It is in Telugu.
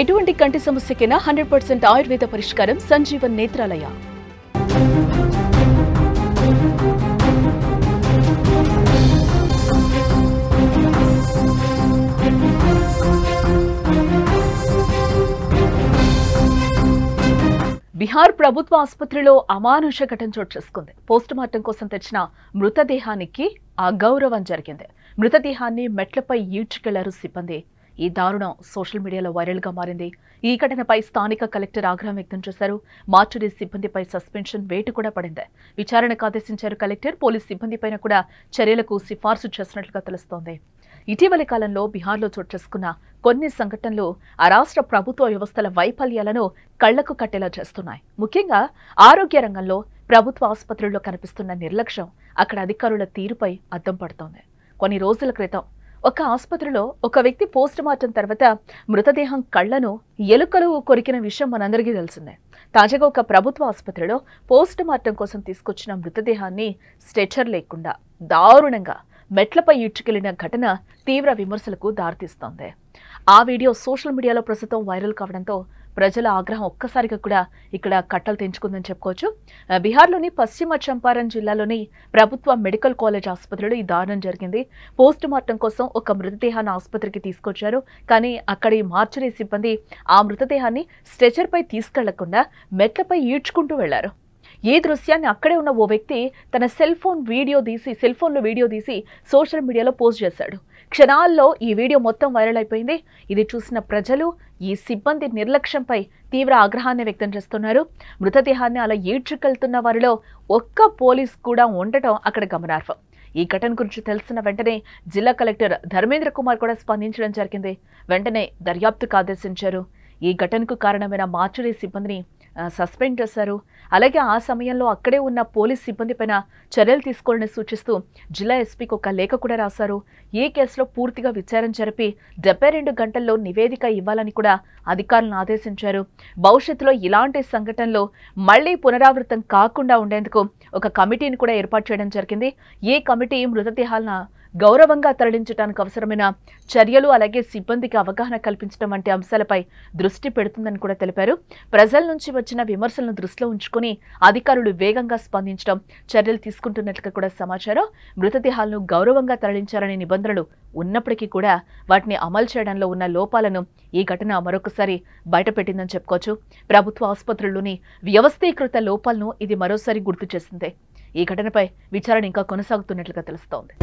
ఎటువంటి కంటి సమస్యకైనా 100% ఆయుర్వేద పరిష్కారం సంజీవన్ నేత్రాలయ. బిహార్ ప్రభుత్వ ఆసుపత్రిలో అమానుష ఘటన చోటు చేసుకుంది. పోస్టుమార్టం కోసం తెచ్చిన మృతదేహానికి అగౌరవం జరిగింది. మృతదేహాన్ని మెట్లపై ఈడ్చుకెళ్లారు సిబ్బంది. ఈ దారుణం సోషల్ మీడియాలో వైరల్ గా మారింది. ఈ ఘటనపై స్థానిక కలెక్టర్ ఆగ్రహం వ్యక్తం చేశారు. మార్చురీ సిబ్బందిపై సస్పెన్షన్ వేటు కూడా పడింది. విచారణకు ఆదేశించారు కలెక్టర్. పోలీస్ సిబ్బందిపైన కూడా చర్యలకు సిఫార్సు చేసినట్లుగా తెలుస్తోంది. ఇటీవలి కాలంలో బిహార్లో చోటు చేసుకున్న కొన్ని సంఘటనలు ఆ రాష్ట్ర ప్రభుత్వ వ్యవస్థల వైఫల్యాలను కళ్లకు కట్టేలా చేస్తున్నాయి. ముఖ్యంగా ఆరోగ్య రంగంలో ప్రభుత్వ ఆసుపత్రుల్లో కనిపిస్తున్న నిర్లక్ష్యం అక్కడ అధికారుల తీరుపై అద్దం పడుతోంది. కొన్ని రోజుల క్రితం ఒక ఆసుపత్రిలో ఒక వ్యక్తి పోస్టుమార్టం తర్వాత మృతదేహం కళ్లను ఎలుకలు కొరికిన విషయం మనందరికీ తెలిసిందే. తాజాగా ఒక ప్రభుత్వ ఆసుపత్రిలో పోస్టుమార్టం కోసం తీసుకొచ్చిన మృతదేహాన్ని స్ట్రెచర్ లేకుండా దారుణంగా మెట్లపై ఈడ్చుకెళ్లిన ఘటన తీవ్ర విమర్శలకు దారితీస్తోంది. ఆ వీడియో సోషల్ మీడియాలో ప్రస్తుతం వైరల్ కావడంతో ప్రజల ఆగ్రహం ఒక్కసారిగా కూడా ఇక్కడ కట్టలు తెంచుకుందని చెప్పుకోవచ్చు. బీహార్లోని పశ్చిమ చంపారణ్ జిల్లాలోని ప్రభుత్వ మెడికల్ కాలేజ్ ఆసుపత్రిలో ఈ దారుణం జరిగింది. పోస్టుమార్టం కోసం ఒక మృతదేహాన్ని ఆసుపత్రికి తీసుకొచ్చారు. కానీ అక్కడి మార్చురీ సిబ్బంది ఆ మృతదేహాన్ని స్ట్రెచర్పై తీసుకెళ్లకుండా మెట్లపై ఈడ్చుకుంటూ వెళ్లారు. ఈ దృశ్యాన్ని అక్కడే ఉన్న ఓ వ్యక్తి తన సెల్ ఫోన్లో వీడియో తీసి సోషల్ మీడియాలో పోస్ట్ చేశాడు. క్షణాల్లో ఈ వీడియో మొత్తం వైరల్ అయిపోయింది. ఇది చూసిన ప్రజలు ఈ సిబ్బంది నిర్లక్ష్యంపై తీవ్ర ఆగ్రహాన్ని వ్యక్తం చేస్తున్నారు. మృతదేహాన్ని అలా ఈడ్చుకెళ్తున్న వారిలో ఒక్క పోలీస్ కూడా ఉండటం అక్కడ గమనార్హం. ఈ ఘటన గురించి తెలిసిన వెంటనే జిల్లా కలెక్టర్ ధర్మేంద్ర కుమార్ కూడా స్పందించడం జరిగింది. వెంటనే దర్యాప్తుకు ఆదేశించారు. ఈ ఘటనకు కారణమైన మార్చురీ సిబ్బందిని సస్పెండ్ చేశారు. అలాగే ఆ సమయంలో అక్కడే ఉన్న పోలీస్ సిబ్బందిపైన చర్యలు తీసుకోవాలని సూచిస్తూ జిల్లా ఎస్పీకి ఒక లేఖ కూడా రాశారు. ఈ కేసులో పూర్తిగా విచారణ జరిపి 72 గంటల్లో నివేదిక ఇవ్వాలని కూడా అధికారులను ఆదేశించారు. భవిష్యత్తులో ఇలాంటి సంఘటనలు మళ్లీ పునరావృతం కాకుండా ఉండేందుకు ఒక కమిటీని కూడా ఏర్పాటు చేయడం జరిగింది. ఈ కమిటీ మృతదేహాలను గౌరవంగా తరలించడానికి అవసరమైన చర్యలు అలాగే సిబ్బందికి అవగాహన కల్పించడం వంటి అంశాలపై దృష్టి పెడుతుందని కూడా తెలిపారు. ప్రజల నుంచి వచ్చిన విమర్శలను దృష్టిలో ఉంచుకుని అధికారులు వేగంగా స్పందించడం, చర్యలు తీసుకుంటున్నట్లుగా కూడా సమాచారం. మృతదేహాలను గౌరవంగా తరలించాలనే నిబంధనలు ఉన్నప్పటికీ కూడా వాటిని అమలు చేయడంలో ఉన్న లోపాలను ఈ ఘటన మరొకసారి బయటపెట్టిందని చెప్పుకోవచ్చు. ప్రభుత్వ ఆసుపత్రుల్లోని వ్యవస్థీకృత లోపాలను ఇది మరోసారి గుర్తు చేసింది. ఈ ఘటనపై విచారణ ఇంకా కొనసాగుతున్నట్లుగా తెలుస్తోంది.